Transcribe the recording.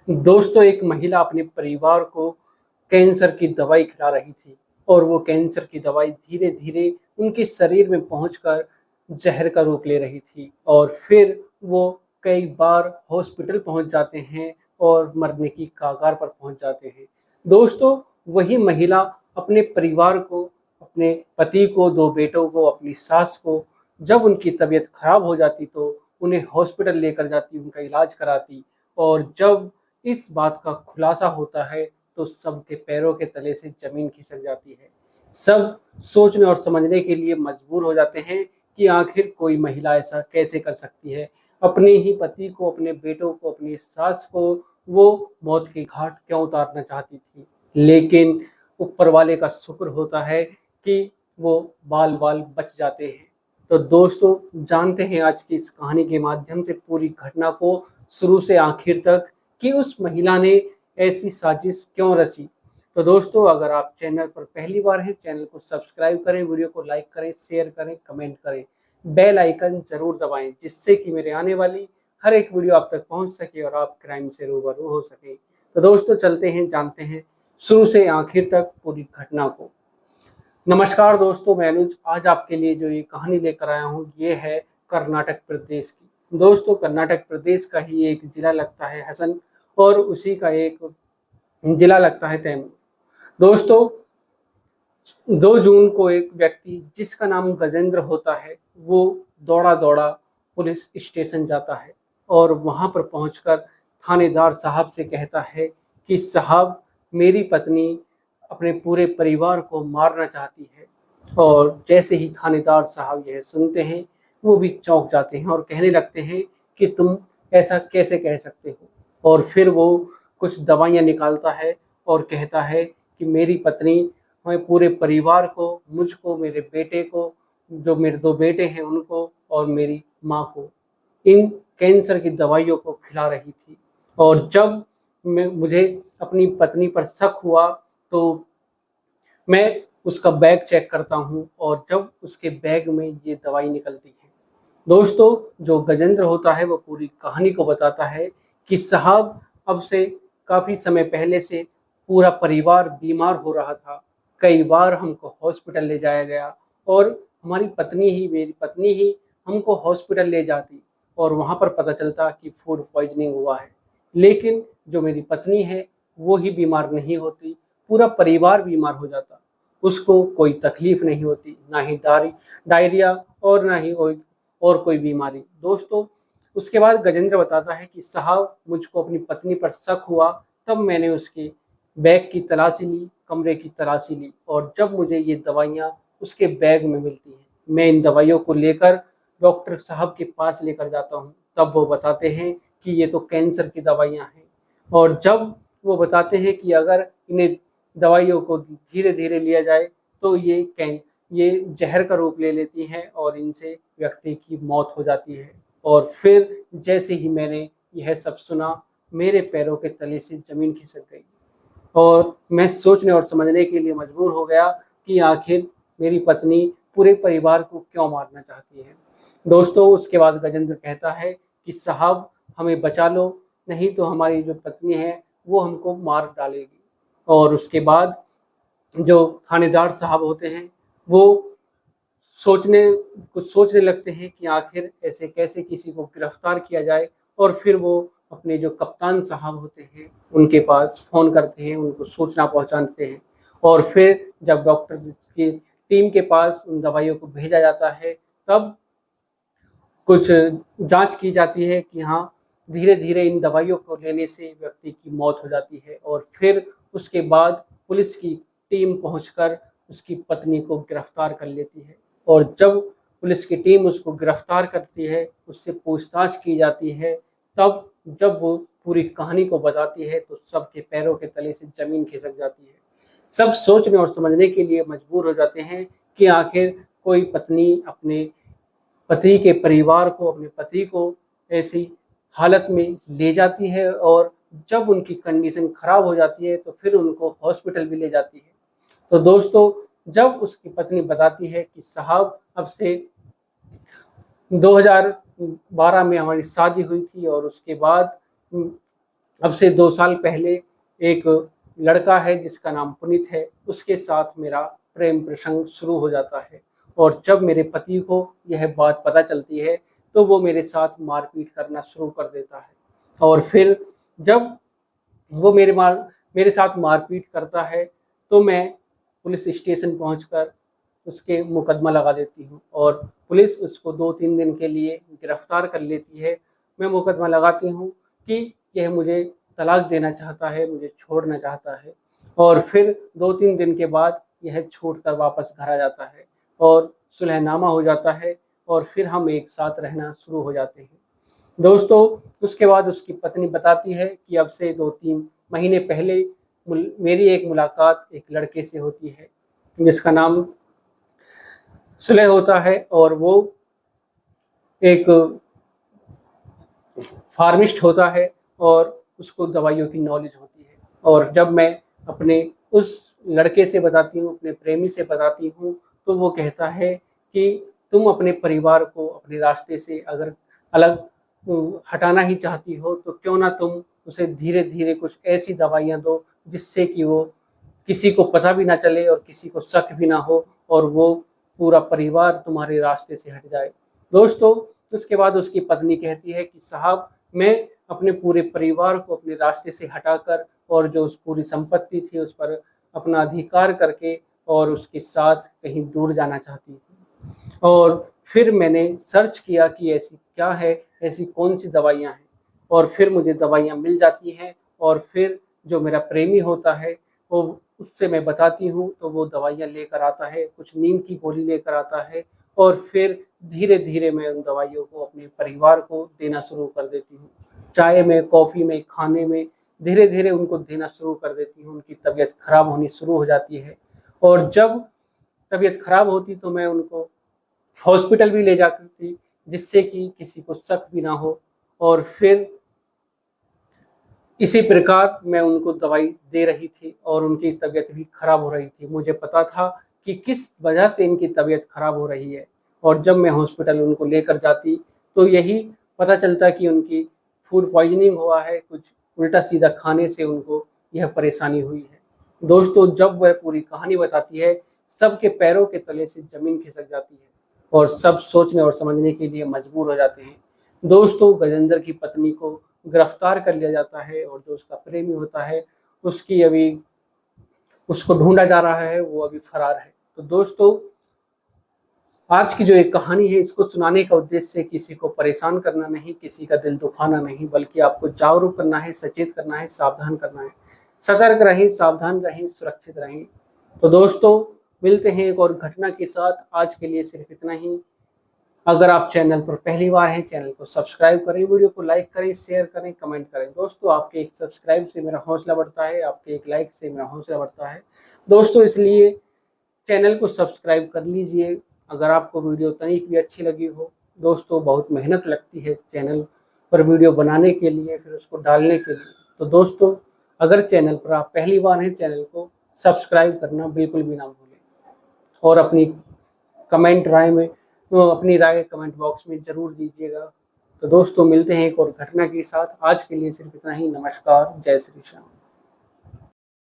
दोस्तों, एक महिला अपने परिवार को कैंसर की दवाई खिला रही थी और वो कैंसर की दवाई धीरे-धीरे उनके शरीर में पहुंचकर जहर का रूप ले रही थी और फिर वो कई बार हॉस्पिटल पहुंच जाते हैं और मरने की कगार पर पहुंच जाते हैं। दोस्तों, वही महिला अपने परिवार को, अपने पति को, 2 बेटों को, अपनी सास को जब उनकी तबीयत खराब हो जाती तो उन्हें हॉस्पिटल लेकर जाती, उनका इलाज कराती और जब इस बात का खुलासा होता है तो सबके पैरों के तले से जमीन खिसक जाती है। सब सोचने और समझने के लिए मजबूर हो जाते हैं कि आखिर कोई महिला ऐसा कैसे कर सकती है। अपने ही पति को, अपने बेटों को, अपनी सास को वो मौत के घाट क्यों उतारना चाहती थी। लेकिन ऊपर वाले का शुक्र होता है कि वो बाल-बाल बच जाते हैं। तो दोस्तों, जानते हैं आज की इस कहानी के माध्यम से पूरी घटना को शुरू से आखिर तक कि उस महिला ने ऐसी साजिश क्यों रची। तो दोस्तों, अगर आप चैनल पर पहली बार हैं, चैनल को सब्सक्राइब करें, वीडियो को लाइक करें, शेयर करें, कमेंट करें, बेल आइकन ज़रूर दबाएं जिससे कि मेरे आने वाली हर एक वीडियो आप तक पहुंच सके और आप क्राइम से रूबरू हो सकें। तो दोस्तों, चलते हैं, जानते हैं शुरू से आखिर तक पूरी घटना को। नमस्कार दोस्तों, मैं अनुज आज आपके लिए जो ये कहानी लेकर आया हूँ ये है कर्नाटक प्रदेश की। दोस्तों, कर्नाटक प्रदेश का ही एक जिला लगता है हसन और उसी का एक जिला लगता है तैमूर। दोस्तों, 2 जून को एक व्यक्ति जिसका नाम गजेंद्र होता है वो दौड़ा दौड़ा पुलिस स्टेशन जाता है और वहां पर पहुंचकर थानेदार साहब से कहता है कि साहब, मेरी पत्नी अपने पूरे परिवार को मारना चाहती है। और जैसे ही थानेदार साहब यह सुनते हैं वो भी चौंक जाते हैं और कहने लगते हैं कि तुम ऐसा कैसे कह सकते हो। और फिर वो कुछ दवाइयाँ निकालता है और कहता है कि मेरी पत्नी हमें पूरे परिवार को, मुझको, मेरे बेटे को, जो मेरे 2 बेटे हैं उनको और मेरी माँ को इन कैंसर की दवाइयों को खिला रही थी। और जब मुझे अपनी पत्नी पर शक हुआ तो मैं उसका बैग चेक करता हूँ और जब उसके बैग में ये दवाई निकलती है। दोस्तों, जो गजेंद्र होता है वो पूरी कहानी को बताता है कि साहब, अब से काफ़ी समय पहले से पूरा परिवार बीमार हो रहा था। कई बार हमको हॉस्पिटल ले जाया गया और मेरी पत्नी ही हमको हॉस्पिटल ले जाती और वहाँ पर पता चलता कि फूड पॉइजनिंग हुआ है। लेकिन जो मेरी पत्नी है वो ही बीमार नहीं होती, पूरा परिवार बीमार हो जाता। उसको कोई तकलीफ नहीं होती, ना ही डायरिया और ना ही और कोई बीमारी। दोस्तों, उसके बाद गजेंद्र बताता है कि साहब, मुझको अपनी पत्नी पर शक हुआ, तब मैंने उसके बैग की तलाशी ली, कमरे की तलाशी ली और जब मुझे ये दवाइयाँ उसके बैग में मिलती हैं, मैं इन दवाइयों को लेकर डॉक्टर साहब के पास लेकर जाता हूँ। तब वो बताते हैं कि ये तो कैंसर की दवाइयाँ हैं और जब वो बताते हैं कि अगर इन्हें दवाइयों को धीरे-धीरे लिया जाए तो ये ज़हर का रूप ले लेती हैं और इनसे व्यक्ति की मौत हो जाती है। और फिर जैसे ही मैंने यह सब सुना, मेरे पैरों के तले से ज़मीन खिसक गई और मैं सोचने और समझने के लिए मजबूर हो गया कि आखिर मेरी पत्नी पूरे परिवार को क्यों मारना चाहती है। दोस्तों, उसके बाद गजेंद्र कहता है कि साहब, हमें बचा लो, नहीं तो हमारी जो पत्नी है वो हमको मार डालेगी। और उसके बाद जो थानेदार साहब होते हैं वो सोचने कुछ सोचने लगते हैं कि आखिर ऐसे कैसे किसी को गिरफ्तार किया जाए और फिर वो अपने जो कप्तान साहब होते हैं उनके पास फ़ोन करते हैं, उनको सूचना पहुंचाते हैं और फिर जब डॉक्टर की टीम के पास उन दवाइयों को भेजा जाता है तब कुछ जांच की जाती है कि हाँ, धीरे-धीरे इन दवाइयों को लेने से व्यक्ति की मौत हो जाती है और फिर उसके बाद पुलिस की टीम पहुंचकर उसकी पत्नी को गिरफ्तार कर लेती है। और जब पुलिस की टीम उसको गिरफ्तार करती है, उससे पूछताछ की जाती है, तब जब वो पूरी कहानी को बताती है तो सबके पैरों के तले से ज़मीन खिसक जाती है। सब सोचने और समझने के लिए मजबूर हो जाते हैं कि आखिर कोई पत्नी अपने पति के परिवार को, अपने पति को ऐसी हालत में ले जाती है और जब उनकी कंडीशन खराब हो जाती है तो फिर उनको हॉस्पिटल भी ले जाती है। तो दोस्तों, जब उसकी पत्नी बताती है कि साहब, अब से 2012 में हमारी शादी हुई थी और उसके बाद अब से 2 साल पहले एक लड़का है जिसका नाम पुनीत है, उसके साथ मेरा प्रेम प्रसंग शुरू हो जाता है। और जब मेरे पति को यह बात पता चलती है तो वो मेरे साथ मारपीट करना शुरू कर देता है। और फिर जब वो मेरे साथ मारपीट करता है तो मैं पुलिस स्टेशन पहुंचकर उसके मुकदमा लगा देती हूँ और पुलिस उसको 2-3 दिन के लिए गिरफ्तार कर लेती है। मैं मुकदमा लगाती हूँ कि यह मुझे तलाक देना चाहता है, मुझे छोड़ना चाहता है। और फिर 2-3 दिन के बाद यह छोड़कर वापस घर आ जाता है और सुलहनामा हो जाता है और फिर हम एक साथ रहना शुरू हो जाते हैं। दोस्तों, उसके बाद उसकी पत्नी बताती है कि अब से 2-3 महीने पहले मेरी एक मुलाकात एक लड़के से होती है जिसका नाम सुलह होता है और वो एक फार्मिस्ट होता है और उसको दवाइयों की नॉलेज होती है। और जब मैं अपने उस लड़के से बताती हूँ, अपने प्रेमी से बताती हूँ, तो वो कहता है कि तुम अपने परिवार को अपने रास्ते से अगर अलग हटाना ही चाहती हो तो क्यों ना तुम उसे धीरे धीरे कुछ ऐसी दवाइयाँ दो जिससे कि वो किसी को पता भी ना चले और किसी को शक भी ना हो और वो पूरा परिवार तुम्हारे रास्ते से हट जाए। दोस्तों, उसके बाद उसकी पत्नी कहती है कि साहब, मैं अपने पूरे परिवार को अपने रास्ते से हटाकर और जो उस पूरी संपत्ति थी उस पर अपना अधिकार करके और उसके साथ कहीं दूर जाना चाहती थी। और फिर मैंने सर्च किया कि ऐसी क्या है, ऐसी कौन सी दवाइयाँ हैं और फिर मुझे दवाइयाँ मिल जाती हैं। और फिर जो मेरा प्रेमी होता है वो उससे मैं बताती हूँ तो वो दवाइयाँ लेकर आता है, कुछ नींद की गोली लेकर आता है और फिर धीरे धीरे मैं उन दवाइयों को अपने परिवार को देना शुरू कर देती हूँ। चाय में, कॉफ़ी में, खाने में धीरे धीरे उनको देना शुरू कर देती हूँ। उनकी तबीयत खराब होनी शुरू हो जाती है और जब तबीयत खराब होती तो मैं उनको हॉस्पिटल भी ले जाती थी जिससे कि किसी को शक भी ना हो। और फिर इसी प्रकार मैं उनको दवाई दे रही थी और उनकी तबीयत भी खराब हो रही थी। मुझे पता था कि किस वजह से इनकी तबीयत खराब हो रही है और जब मैं हॉस्पिटल उनको लेकर जाती तो यही पता चलता कि उनकी फूड पॉइजनिंग हुआ है, कुछ उल्टा सीधा खाने से उनको यह परेशानी हुई है। दोस्तों, जब वह पूरी कहानी बताती है, सबके पैरों के तले से ज़मीन खिसक जाती है और सब सोचने और समझने के लिए मजबूर हो जाते हैं। दोस्तों, गजेंद्र की पत्नी को गिरफ्तार कर लिया जाता है और जो उसका प्रेमी होता है उसकी अभी उसको ढूंढा जा रहा है, वो अभी फरार है। तो दोस्तों, आज की जो एक कहानी है इसको सुनाने का उद्देश्य किसी को परेशान करना नहीं, किसी का दिल दुखाना नहीं, बल्कि आपको जागरूक करना है, सचेत करना है, सावधान करना है। सतर्क रहें, सावधान रहें, सुरक्षित रहें। तो दोस्तों, मिलते हैं एक और घटना के साथ। आज के लिए सिर्फ इतना ही। अगर आप चैनल पर पहली बार हैं, चैनल को सब्सक्राइब करें, वीडियो को लाइक करें, शेयर करें, कमेंट करें। दोस्तों, आपके एक सब्सक्राइब से मेरा हौसला बढ़ता है, आपके एक लाइक से मेरा हौसला बढ़ता है। दोस्तों, इसलिए चैनल को सब्सक्राइब कर लीजिए। अगर आपको वीडियो तनिक भी अच्छी लगी हो, दोस्तों बहुत मेहनत लगती है चैनल पर वीडियो बनाने के लिए, फिर उसको डालने के लिए। तो दोस्तों, अगर चैनल पर आप पहली बार हैं, चैनल को सब्सक्राइब करना बिल्कुल भी ना भूलें और अपनी राय कमेंट बॉक्स में ज़रूर दीजिएगा। तो दोस्तों, मिलते हैं एक और घटना के साथ। आज के लिए सिर्फ इतना ही। नमस्कार, जय श्री श्याम।